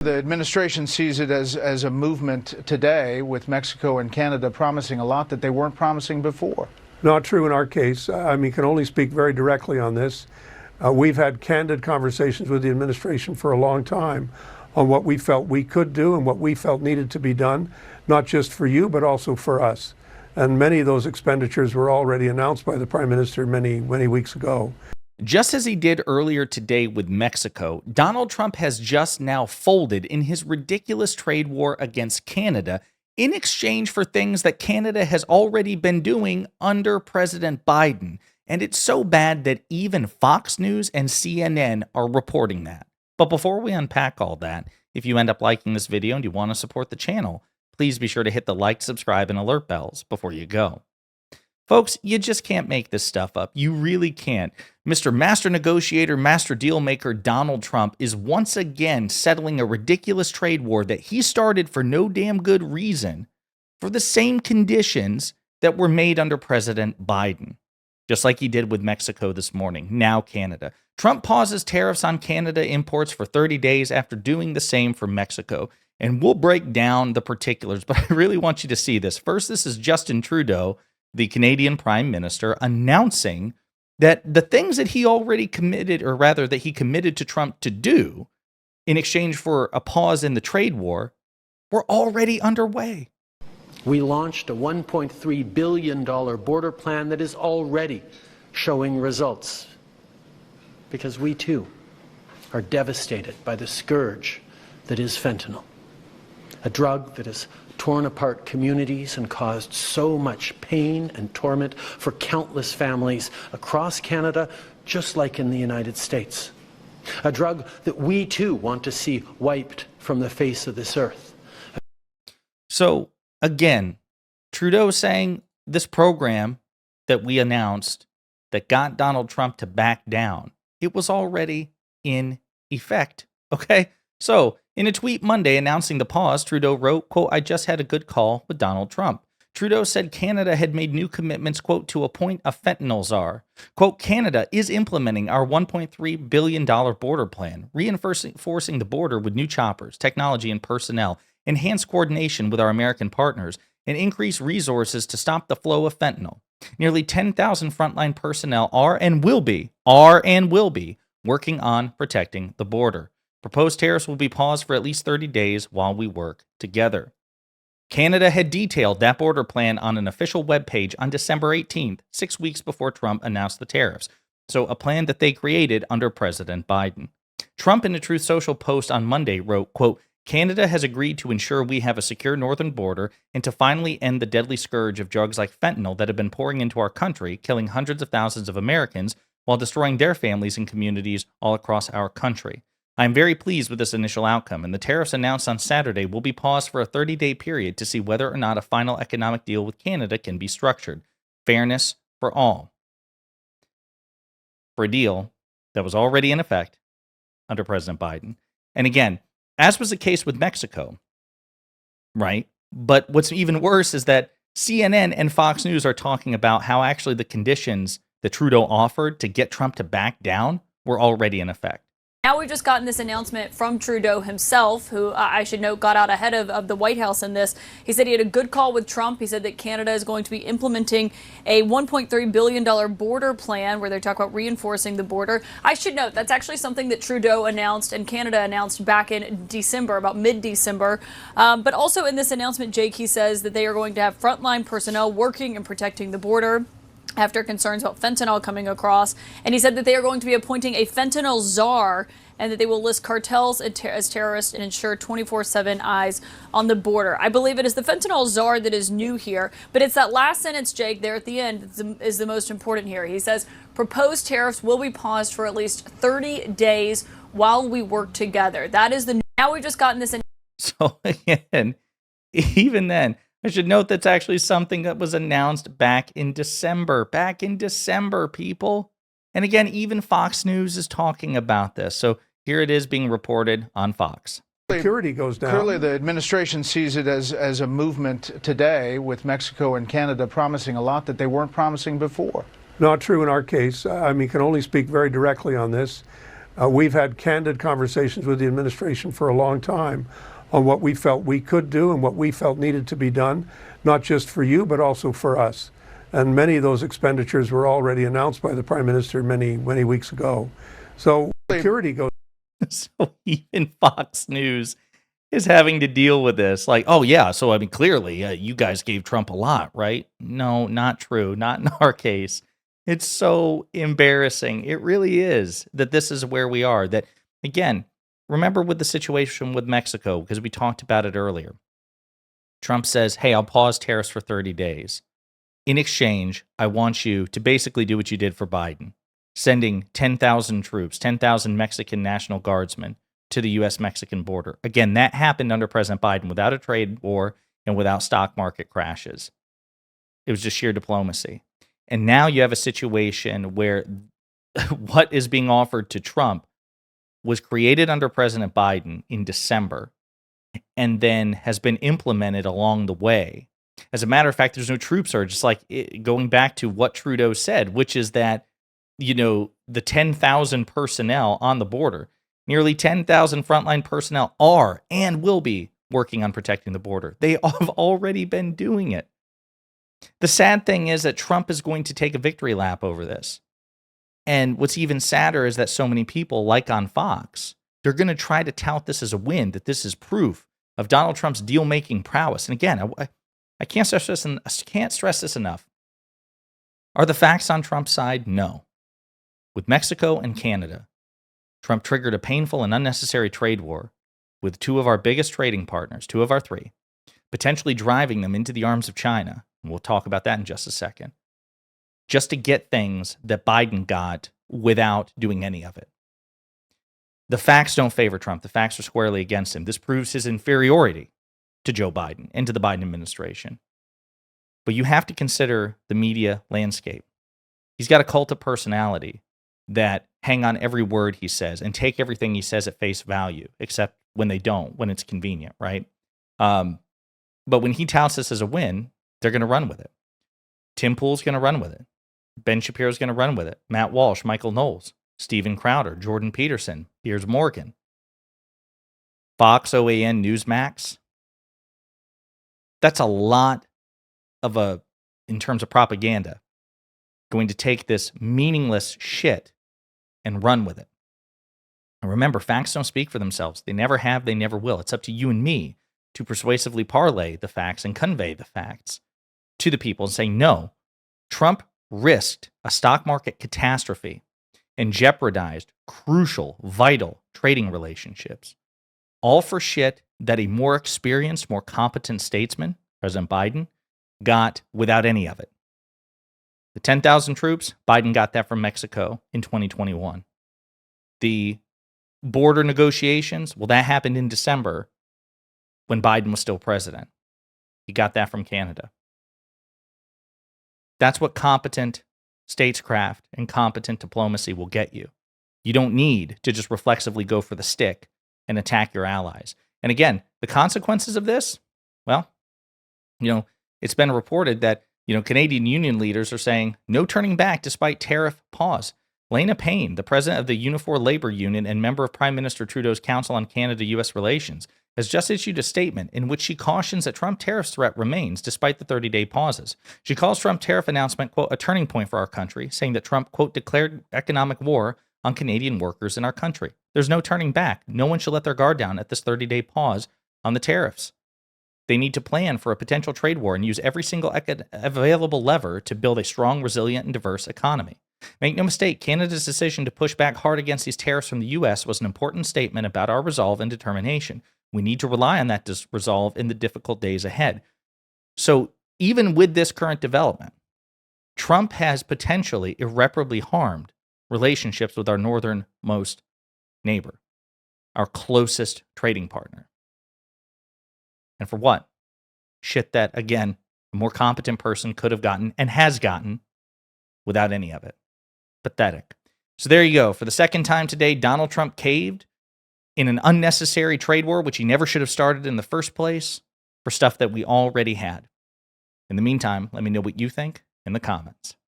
The administration sees it as a movement today, with Mexico and Canada promising a lot that they weren't promising before. Not true in our case. I mean, can only speak very directly on this. We've had candid conversations with the administration for a long time on what we felt we could do and what we felt needed to be done, not just for you, but also for us. And many of those expenditures were already announced by the Prime Minister many weeks ago. Just as he did earlier today with Mexico, Donald Trump has just now folded in his ridiculous trade war against Canada in exchange for things that Canada has already been doing under President Biden. And it's so bad that even Fox News and CNN are reporting that. But before we unpack all that, if you end up liking this video and you want to support the channel, please be sure to hit the like, subscribe, and alert bells before you go. Folks, you just can't make this stuff up. You really can't. Mr. Master Negotiator, Master Deal Maker Donald Trump is once again settling a ridiculous trade war that he started for no damn good reason for the same conditions that were made under President Biden. Just like he did with Mexico this morning, now Canada. Trump pauses tariffs on Canada imports for 30 days after doing the same for Mexico. And we'll break down the particulars, but I really want you to see this. First, this is Justin Trudeau, the Canadian Prime Minister, announcing that the things that he already committed, or rather that he committed to Trump to do in exchange for a pause in the trade war, were already underway. We launched a $1.3 billion border plan that is already showing results, because we too are devastated by the scourge that is fentanyl, a drug that has torn apart communities and caused so much pain and torment for countless families across Canada, just like in the United States. A drug that we too want to see wiped from the face of this earth. So again, Trudeau saying this program that we announced that got Donald Trump to back down, it was already in effect. Okay? So in a tweet Monday announcing the pause, Trudeau wrote, quote, "I just had a good call with Donald Trump." Trudeau said Canada had made new commitments, quote, to appoint a fentanyl czar. Quote, "Canada is implementing our $1.3 billion border plan, reinforcing the border with new choppers, technology, and personnel, enhance coordination with our American partners, and increase resources to stop the flow of fentanyl. Nearly 10,000 frontline personnel are and will be working on protecting the border. Proposed tariffs will be paused for at least 30 days while we work together." Canada had detailed that border plan on an official webpage on December 18th, 6 weeks before Trump announced the tariffs. So a plan that they created under President Biden. Trump, in a Truth Social post on Monday, wrote, quote, "Canada has agreed to ensure we have a secure northern border and to finally end the deadly scourge of drugs like fentanyl that have been pouring into our country, killing hundreds of thousands of Americans while destroying their families and communities all across our country. I am very pleased with this initial outcome, and the tariffs announced on Saturday will be paused for a 30-day period to see whether or not a final economic deal with Canada can be structured. Fairness for all." For a deal that was already in effect under President Biden. And again, as was the case with Mexico, right? But what's even worse is that CNN and Fox News are talking about how actually the conditions that Trudeau offered to get Trump to back down were already in effect. Now we've just gotten this announcement from Trudeau himself, who I should note got out ahead of the White House in this. He said he had a good call with Trump. He said that Canada is going to be implementing a $1.3 billion border plan where they talk about reinforcing the border. I should note that's actually something that Trudeau announced and Canada announced back in December, about mid-December. But also in this announcement, Jake, he says that they are going to have frontline personnel working and protecting the border after concerns about fentanyl coming across. And he said that they are going to be appointing a fentanyl czar and that they will list cartels as terrorists and ensure 24/7 eyes on the border. I believe it is the fentanyl czar that is new here, but it's that last sentence, Jake, there at the end is the most important here. He says, proposed tariffs will be paused for at least 30 days while we work together. That is the... Now we've just gotten this... So again, even then, I should note that's actually something that was announced back in December. Back in December, people. And again, even Fox News is talking about this. So here it is being reported on Fox. Security goes down. Clearly, the administration sees it as a movement today, with Mexico and Canada promising a lot that they weren't promising before. Not true in our case. I mean, can only speak very directly on this. We've had candid conversations with the administration for a long time on what we felt we could do and what we felt needed to be done, not just for you, but also for us. And many of those expenditures were already announced by the Prime Minister many weeks ago. So security goes. So even Fox News is having to deal with this. Like, oh, yeah, so I mean, clearly you guys gave Trump a lot, right? No, not true. Not in our case. It's so embarrassing. It really is that this is where we are. That, again, remember with the situation with Mexico, because we talked about it earlier. Trump says, hey, I'll pause tariffs for 30 days. In exchange, I want you to basically do what you did for Biden, sending 10,000 troops, 10,000 Mexican National Guardsmen to the U.S.-Mexican border. Again, that happened under President Biden without a trade war and without stock market crashes. It was just sheer diplomacy. And now you have a situation where what is being offered to Trump was created under President Biden in December and then has been implemented along the way. As a matter of fact, there's no troop surge. It's like going back to what Trudeau said, which is that, you know, the 10,000 personnel on the border, nearly 10,000 frontline personnel are and will be working on protecting the border. They have already been doing it. The sad thing is that Trump is going to take a victory lap over this. And what's even sadder is that so many people, like on Fox, they're going to try to tout this as a win, that this is proof of Donald Trump's deal-making prowess. And again, I can't stress this enough. Are the facts on Trump's side? No. With Mexico and Canada, Trump triggered a painful and unnecessary trade war with two of our biggest trading partners, two of our three, potentially driving them into the arms of China. And we'll talk about that in just a second. Just to get things that Biden got without doing any of it. The facts don't favor Trump. The facts are squarely against him. This proves his inferiority to Joe Biden and to the Biden administration. But you have to consider the media landscape. He's got a cult of personality that hang on every word he says and take everything he says at face value, except when they don't, when it's convenient, right? But when he touts this as a win, they're going to run with it. Tim Pool's going to run with it. Ben Shapiro's going to run with it. Matt Walsh, Michael Knowles, Steven Crowder, Jordan Peterson, Piers Morgan, Fox, OAN, Newsmax. That's a lot of in terms of propaganda, going to take this meaningless shit and run with it. And remember, facts don't speak for themselves. They never have, they never will. It's up to you and me to persuasively parlay the facts and convey the facts to the people and say, no, Trump risked a stock market catastrophe and jeopardized crucial, vital trading relationships, all for shit that a more experienced, more competent statesman, President Biden, got without any of it. The 10,000 troops, Biden got that from Mexico in 2021. The border negotiations, well, that happened in December when Biden was still president. He got that from Canada. That's what competent statescraft and competent diplomacy will get you. You don't need to just reflexively go for the stick and attack your allies. And again, the consequences of this, well, it's been reported that, Canadian union leaders are saying no turning back despite tariff pause. Lena Payne, the president of the Unifor Labor Union and member of Prime Minister Trudeau's Council on Canada-U.S. Relations, has just issued a statement in which she cautions that Trump tariffs threat remains despite the 30-day pauses. She calls Trump tariff announcement, quote, a turning point for our country, saying that Trump, quote, declared economic war on Canadian workers in our country. There's no turning back. No one should let their guard down at this 30-day pause on the tariffs. They need to plan for a potential trade war and use every single available lever to build a strong, resilient, and diverse economy. Make no mistake, Canada's decision to push back hard against these tariffs from the U.S. was an important statement about our resolve and determination. We need to rely on that resolve in the difficult days ahead. So even with this current development, Trump has potentially irreparably harmed relationships with our northernmost neighbor, our closest trading partner. And for what? Shit that, again, a more competent person could have gotten and has gotten without any of it. Pathetic. So there you go. For the second time today, Donald Trump caved in an unnecessary trade war, which he never should have started in the first place, for stuff that we already had. In the meantime, let me know what you think in the comments.